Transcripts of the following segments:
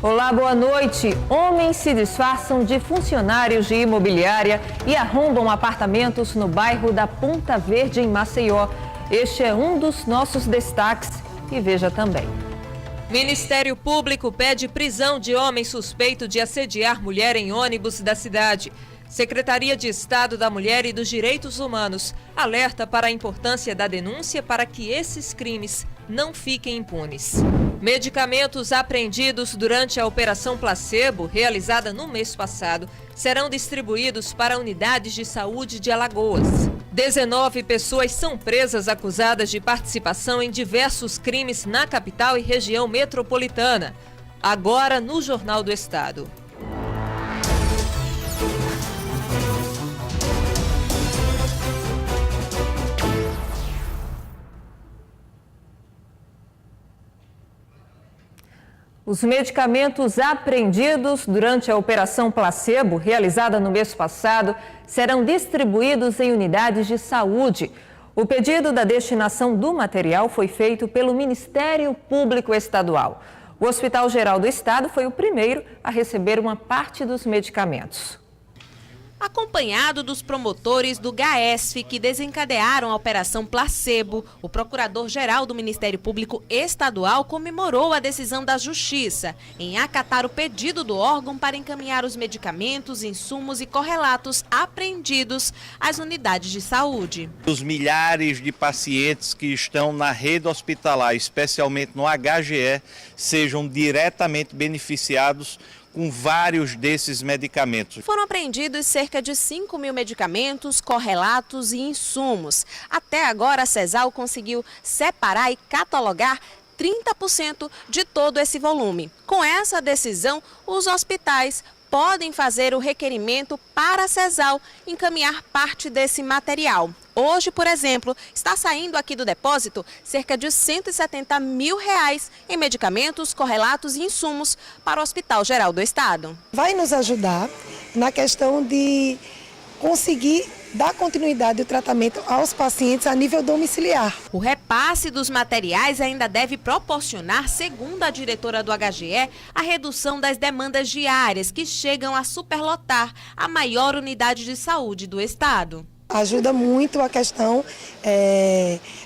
Olá, boa noite. Homens se disfarçam de funcionários de imobiliária e arrombam apartamentos no bairro da Ponta Verde, em Maceió. Este é um dos nossos destaques e veja também. Ministério Público pede prisão de homem suspeito de assediar mulher em ônibus da cidade. Secretaria de Estado da Mulher e dos Direitos Humanos alerta para a importância da denúncia para que esses crimes não fiquem impunes. Medicamentos apreendidos durante a Operação Placebo, realizada no mês passado, serão distribuídos para unidades de saúde de Alagoas. 19 pessoas são presas acusadas de participação em diversos crimes na capital e região metropolitana. Agora no Jornal do Estado. Os medicamentos apreendidos durante a Operação Placebo, realizada no mês passado, serão distribuídos em unidades de saúde. O pedido da destinação do material foi feito pelo Ministério Público Estadual. O Hospital Geral do Estado foi o primeiro a receber uma parte dos medicamentos. Acompanhado dos promotores do GAESF que desencadearam a Operação Placebo, o Procurador-Geral do Ministério Público Estadual comemorou a decisão da Justiça em acatar o pedido do órgão para encaminhar os medicamentos, insumos e correlatos apreendidos às unidades de saúde. Os milhares de pacientes que estão na rede hospitalar, especialmente no HGE, sejam diretamente beneficiados com vários desses medicamentos. Foram apreendidos cerca de 5.000 medicamentos, correlatos e insumos. Até agora, a CESAL conseguiu separar e catalogar 30% de todo esse volume. Com essa decisão, os hospitais podem fazer o requerimento para a CESAL encaminhar parte desse material. Hoje, por exemplo, está saindo aqui do depósito cerca de R$170 mil em medicamentos, correlatos e insumos para o Hospital Geral do Estado. Vai nos ajudar na questão de conseguir dar continuidade ao tratamento aos pacientes a nível domiciliar. O repasse dos materiais ainda deve proporcionar, segundo a diretora do HGE, a redução das demandas diárias que chegam a superlotar a maior unidade de saúde do estado. Ajuda muito a questão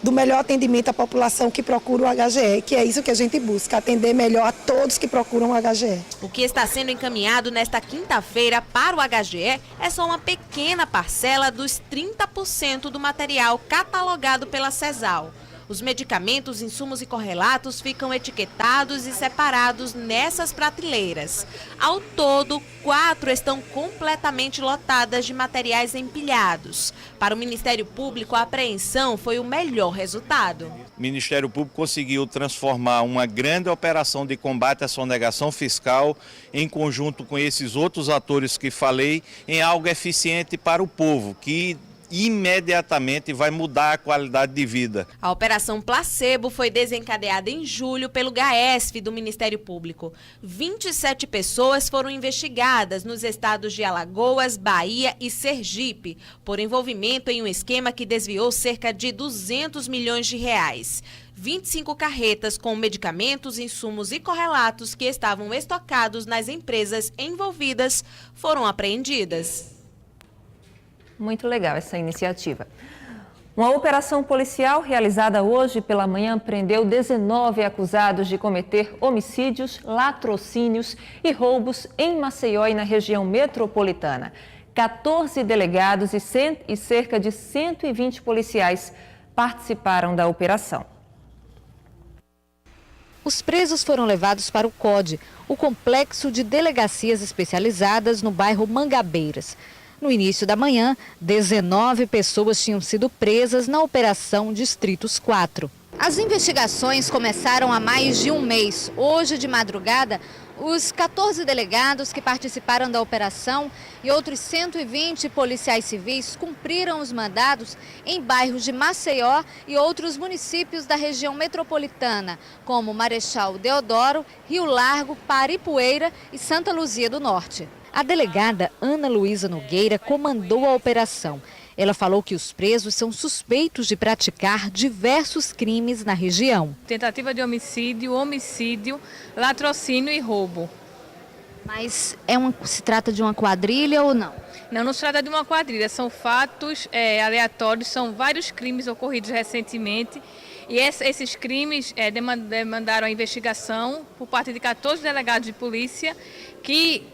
do melhor atendimento à população que procura o HGE, que é isso que a gente busca, atender melhor a todos que procuram o HGE. O que está sendo encaminhado nesta quinta-feira para o HGE é só uma pequena parcela dos 30% do material catalogado pela CESAL. Os medicamentos, insumos e correlatos ficam etiquetados e separados nessas prateleiras. Ao todo, 4 estão completamente lotadas de materiais empilhados. Para o Ministério Público, a apreensão foi o melhor resultado. O Ministério Público conseguiu transformar uma grande operação de combate à sonegação fiscal, em conjunto com esses outros atores que falei, em algo eficiente para o povo, que imediatamente vai mudar a qualidade de vida. A Operação Placebo foi desencadeada em julho pelo GAESF do Ministério Público. 27 pessoas foram investigadas nos estados de Alagoas, Bahia e Sergipe por envolvimento em um esquema que desviou cerca de R$200 milhões. 25 carretas com medicamentos, insumos e correlatos que estavam estocados nas empresas envolvidas foram apreendidas. Muito legal essa iniciativa. Uma operação policial realizada hoje pela manhã prendeu 19 acusados de cometer homicídios, latrocínios e roubos em Maceió e na região metropolitana. 14 delegados e cerca de 120 policiais participaram da operação. Os presos foram levados para o CODE, o Complexo de Delegacias Especializadas no bairro Mangabeiras. No início da manhã, 19 pessoas tinham sido presas na Operação Distritos 4. As investigações começaram há mais de um mês. Hoje, de madrugada, os 14 delegados que participaram da operação e outros 120 policiais civis cumpriram os mandados em bairros de Maceió e outros municípios da região metropolitana, como Marechal Deodoro, Rio Largo, Paripueira e Santa Luzia do Norte. A delegada Ana Luísa Nogueira comandou a operação. Ela falou que os presos são suspeitos de praticar diversos crimes na região. Tentativa de homicídio, latrocínio e roubo. Mas se trata de uma quadrilha ou não? Não, não se trata de uma quadrilha, são fatos aleatórios, são vários crimes ocorridos recentemente e esses crimes demandaram a investigação por parte de 14 delegados de polícia que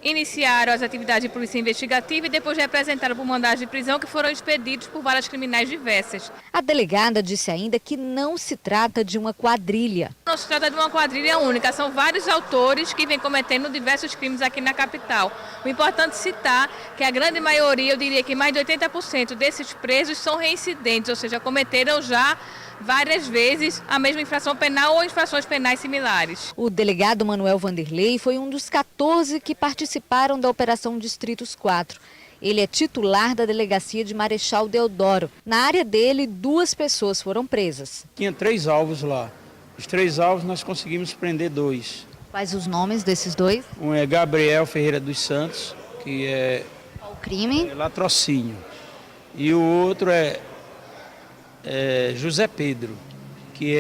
iniciaram as atividades de polícia investigativa e depois representaram por mandado de prisão que foram expedidos por varas criminais diversas. A delegada disse ainda que não se trata de uma quadrilha. Não se trata de uma quadrilha única, são vários autores que vêm cometendo diversos crimes aqui na capital. O importante citar que a grande maioria, eu diria que mais de 80% desses presos são reincidentes, ou seja, cometeram já várias vezes a mesma infração penal ou infrações penais similares. O delegado Manuel Vanderlei foi um dos 14 que participaram da Operação Distritos 4. Ele é titular da delegacia de Marechal Deodoro. Na área dele, 2 pessoas foram presas. Tinha 3 alvos lá. Os 3 alvos nós conseguimos prender 2. Quais os nomes desses 2? Um é Gabriel Ferreira dos Santos, que é Qual o crime? latrocínio. E o outro é José Pedro, que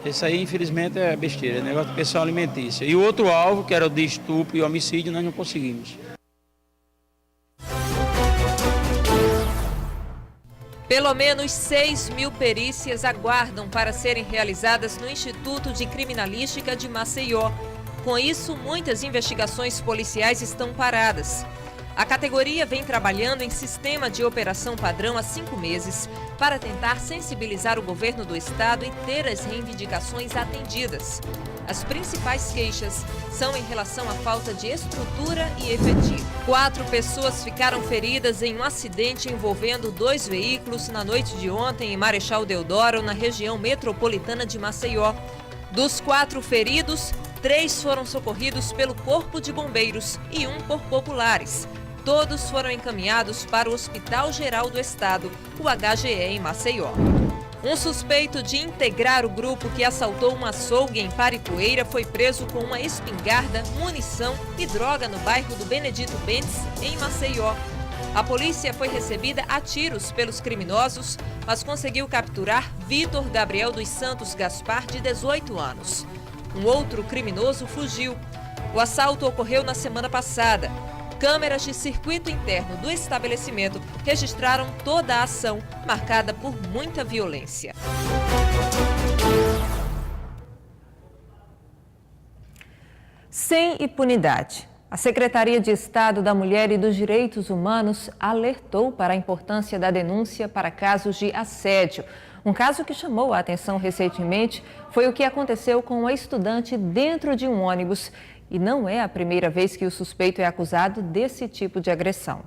esse aí infelizmente é besteira, é negócio de pensão alimentícia. E o outro alvo, que era o de estupro e homicídio, nós não conseguimos. Pelo menos 6.000 perícias aguardam para serem realizadas no Instituto de Criminalística de Maceió. Com isso, muitas investigações policiais estão paradas. A categoria vem trabalhando em sistema de operação padrão há 5 meses para tentar sensibilizar o governo do estado e ter as reivindicações atendidas. As principais queixas são em relação à falta de estrutura e efetivo. 4 pessoas ficaram feridas em um acidente envolvendo 2 veículos na noite de ontem em Marechal Deodoro, na região metropolitana de Maceió. Dos 4 feridos, 3 foram socorridos pelo Corpo de Bombeiros e 1 por populares. Todos foram encaminhados para o Hospital Geral do Estado, o HGE, em Maceió. Um suspeito de integrar o grupo que assaltou um açougue em Paripoeira foi preso com uma espingarda, munição e droga no bairro do Benedito Bentes, em Maceió. A polícia foi recebida a tiros pelos criminosos, mas conseguiu capturar Vitor Gabriel dos Santos Gaspar, de 18 anos. Um outro criminoso fugiu. O assalto ocorreu na semana passada. Câmeras de circuito interno do estabelecimento registraram toda a ação, marcada por muita violência. Sem impunidade. A Secretaria de Estado da Mulher e dos Direitos Humanos alertou para a importância da denúncia para casos de assédio. Um caso que chamou a atenção recentemente foi o que aconteceu com uma estudante dentro de um ônibus. E não é a primeira vez que o suspeito é acusado desse tipo de agressão.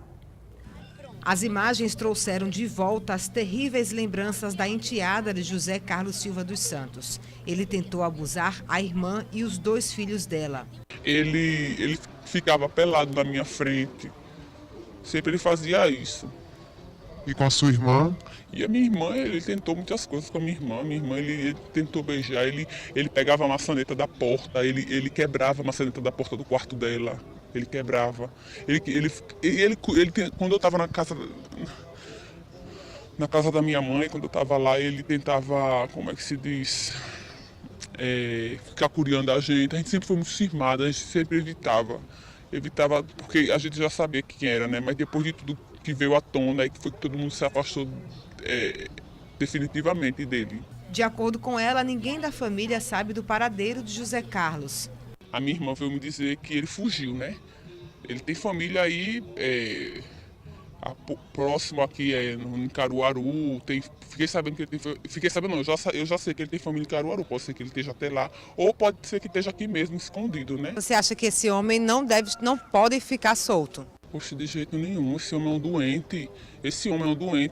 As imagens trouxeram de volta as terríveis lembranças da enteada de José Carlos Silva dos Santos. Ele tentou abusar a irmã e os 2 filhos dela. Ele ficava pelado na minha frente. Sempre ele fazia isso. E com a sua irmã? E a minha irmã, ele tentou muitas coisas com a minha irmã. Ele tentou beijar, ele pegava a maçaneta da porta, ele quebrava a maçaneta da porta do quarto dela. Ele quebrava. Quando eu estava na casa da minha mãe, quando eu estava lá, ele tentava, como é que se diz, ficar curiando a gente sempre foi muito cismado, a gente sempre evitava, porque a gente já sabia quem era, né? Mas depois de tudo que veio à tona, aí que foi que todo mundo se afastou definitivamente dele. De acordo com ela, ninguém da família sabe do paradeiro de José Carlos. A minha irmã veio me dizer que ele fugiu, né? Ele tem família aí próximo aqui, em Caruaru. Fiquei sabendo que ele tem. Fiquei sabendo, não, eu já sei que ele tem família em Caruaru. Pode ser que ele esteja até lá, ou pode ser que esteja aqui mesmo, escondido, né? Você acha que esse homem não pode ficar solto? Poxa, de jeito nenhum. Esse homem é um doente.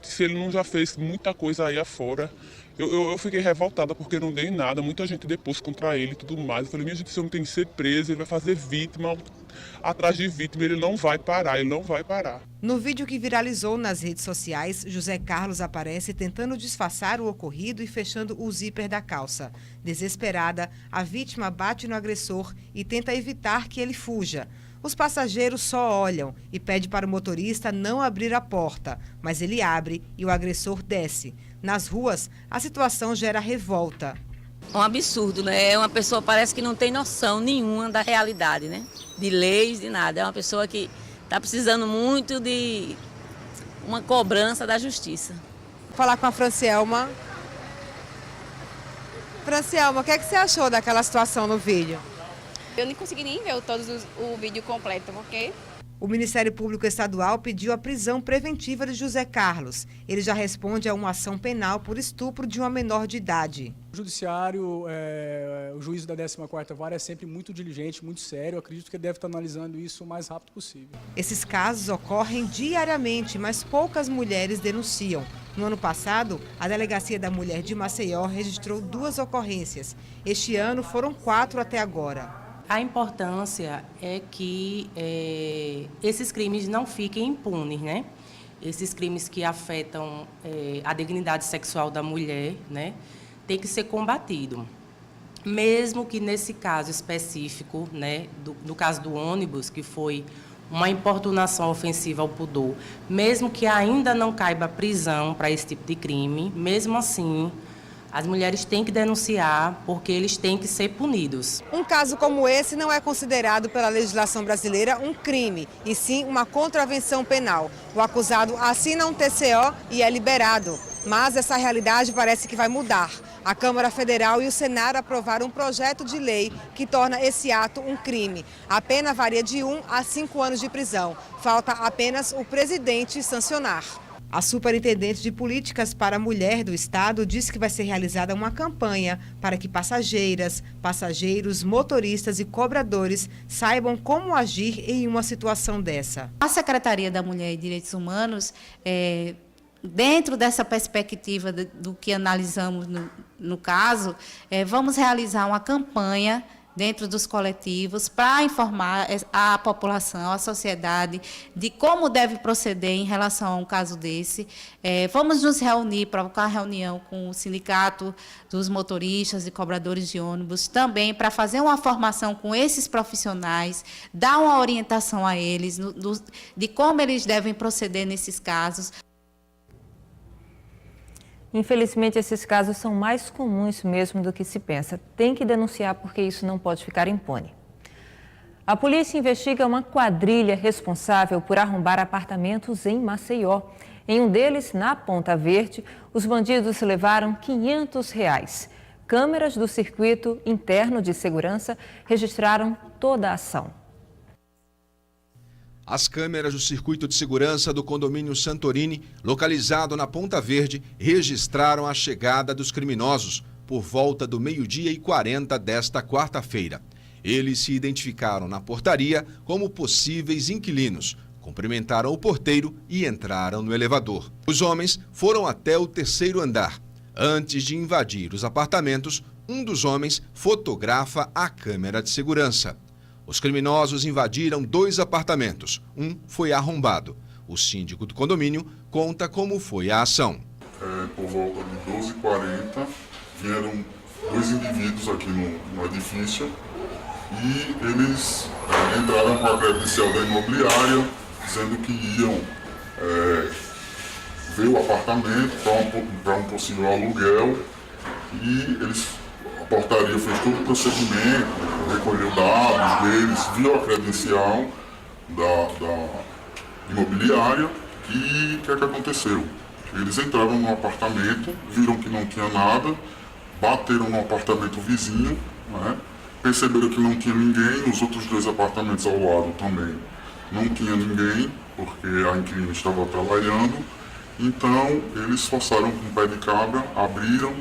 Se ele não já fez muita coisa aí afora. Eu fiquei revoltada porque não dei nada. Muita gente depois contra ele e tudo mais. Eu falei, minha gente, esse homem tem que ser preso, ele vai fazer vítima atrás de vítima. Ele não vai parar. No vídeo que viralizou nas redes sociais, José Carlos aparece tentando disfarçar o ocorrido e fechando o zíper da calça. Desesperada, a vítima bate no agressor e tenta evitar que ele fuja. Os passageiros só olham e pedem para o motorista não abrir a porta, mas ele abre e o agressor desce. Nas ruas, a situação gera revolta. Um absurdo, né? Uma pessoa parece que não tem noção nenhuma da realidade, né? de leis, de nada. É uma pessoa que está precisando muito de uma cobrança da justiça. Vou falar com a Francielma. Francielma, o que você achou daquela situação no vídeo? Eu não consegui nem ver o vídeo completo, porque... O Ministério Público Estadual pediu a prisão preventiva de José Carlos. Ele já responde a uma ação penal por estupro de uma menor de idade. O judiciário, o juízo da 14ª Vara é sempre muito diligente, muito sério. Eu acredito que ele deve estar analisando isso o mais rápido possível. Esses casos ocorrem diariamente, mas poucas mulheres denunciam. No ano passado, a Delegacia da Mulher de Maceió registrou 2 ocorrências. Este ano foram 4 até agora. A importância é que esses crimes não fiquem impunes, né? Esses crimes que afetam a dignidade sexual da mulher, né, tem que ser combatido. Mesmo que nesse caso específico, né, do caso do ônibus, que foi uma importunação ofensiva ao pudor, mesmo que ainda não caiba prisão para esse tipo de crime, mesmo assim, as mulheres têm que denunciar porque eles têm que ser punidos. Um caso como esse não é considerado pela legislação brasileira um crime, e sim uma contravenção penal. O acusado assina um TCO e é liberado. Mas essa realidade parece que vai mudar. A Câmara Federal e o Senado aprovaram um projeto de lei que torna esse ato um crime. A pena varia de 1 a 5 anos de prisão. Falta apenas o presidente sancionar. A Superintendente de Políticas para a Mulher do Estado disse que vai ser realizada uma campanha para que passageiras, passageiros, motoristas e cobradores saibam como agir em uma situação dessa. A Secretaria da Mulher e Direitos Humanos, dentro dessa perspectiva do que analisamos no caso, vamos realizar uma campanha dentro dos coletivos para informar a população, a sociedade, de como deve proceder em relação a um caso desse. Vamos nos reunir, provocar reunião com o Sindicato dos Motoristas e Cobradores de Ônibus, também para fazer uma formação com esses profissionais, dar uma orientação a eles de como eles devem proceder nesses casos. Infelizmente, esses casos são mais comuns mesmo do que se pensa. Tem que denunciar porque isso não pode ficar impune. A polícia investiga uma quadrilha responsável por arrombar apartamentos em Maceió. Em um deles, na Ponta Verde, os bandidos levaram R$500. Câmeras do circuito interno de segurança registraram toda a ação. As câmeras do circuito de segurança do condomínio Santorini, localizado na Ponta Verde, registraram a chegada dos criminosos por volta do 12h40 desta quarta-feira. Eles se identificaram na portaria como possíveis inquilinos, cumprimentaram o porteiro e entraram no elevador. Os homens foram até o 3º andar. Antes de invadir os apartamentos, um dos homens fotografa a câmera de segurança. Os criminosos invadiram 2 apartamentos. Um foi arrombado. O síndico do condomínio conta como foi a ação. Por volta de 12h40, vieram 2 indivíduos aqui no edifício e eles entraram com a credencial da imobiliária, dizendo que iam ver o apartamento para um possível aluguel, e a portaria fez todo o procedimento, recolheu dados deles, viu a credencial da imobiliária, e o que é que aconteceu? Eles entraram no apartamento, viram que não tinha nada, bateram no apartamento vizinho, né? Perceberam que não tinha ninguém, nos outros 2 apartamentos ao lado também não tinha ninguém, porque a inquilina estava trabalhando. Então eles forçaram com o pé de cabra, abriram,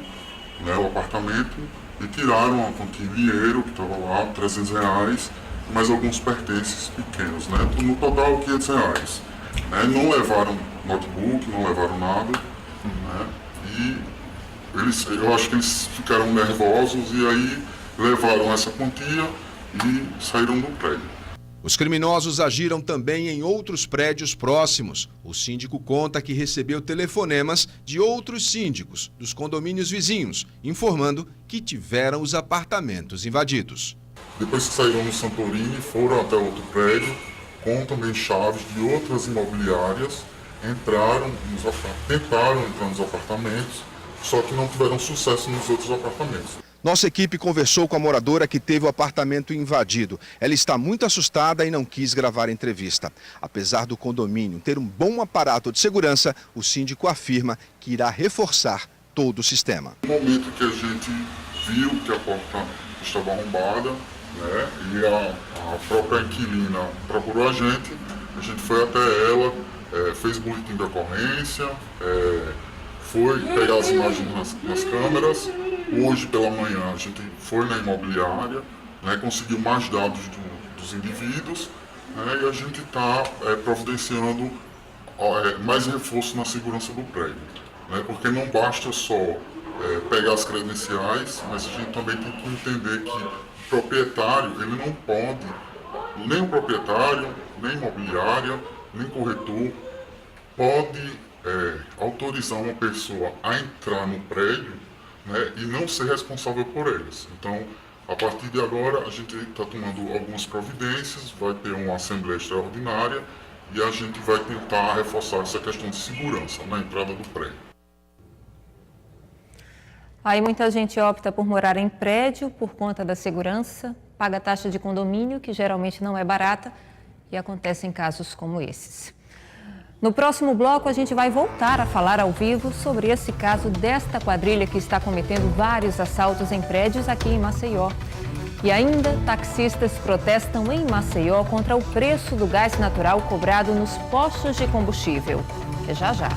né, o apartamento e tiraram a quantia de dinheiro que estava lá, R$300, mais alguns pertences pequenos, né? No total R$500. Né? Não levaram notebook, não levaram nada, né? E eu acho que eles ficaram nervosos e aí levaram essa quantia e saíram do prédio. Os criminosos agiram também em outros prédios próximos. O síndico conta que recebeu telefonemas de outros síndicos dos condomínios vizinhos, informando que tiveram os apartamentos invadidos. Depois que saíram no Santorini, foram até outro prédio, com também chaves de outras imobiliárias, tentaram entrar nos apartamentos, só que não tiveram sucesso nos outros apartamentos. Nossa equipe conversou com a moradora que teve o apartamento invadido. Ela está muito assustada e não quis gravar a entrevista. Apesar do condomínio ter um bom aparato de segurança, o síndico afirma que irá reforçar todo o sistema. No momento que a gente viu que a porta estava arrombada, né, e a própria inquilina procurou a gente foi até ela, fez boletim de ocorrência, foi pegar as imagens nas câmeras. Hoje pela manhã a gente foi na imobiliária, né, conseguiu mais dados dos indivíduos, né, e a gente está providenciando mais reforço na segurança do prédio, né, porque não basta só pegar as credenciais, mas a gente também tem que entender que o proprietário, ele não pode, nem o proprietário, nem imobiliária, nem corretor, pode autorizar uma pessoa a entrar no prédio, né, e não ser responsável por eles. Então, a partir de agora, a gente está tomando algumas providências, vai ter uma assembleia extraordinária e a gente vai tentar reforçar essa questão de segurança na entrada do prédio. Aí muita gente opta por morar em prédio por conta da segurança, paga taxa de condomínio, que geralmente não é barata, e acontecem casos como esses. No próximo bloco, a gente vai voltar a falar ao vivo sobre esse caso desta quadrilha que está cometendo vários assaltos em prédios aqui em Maceió. E ainda, taxistas protestam em Maceió contra o preço do gás natural cobrado nos postos de combustível. É já já.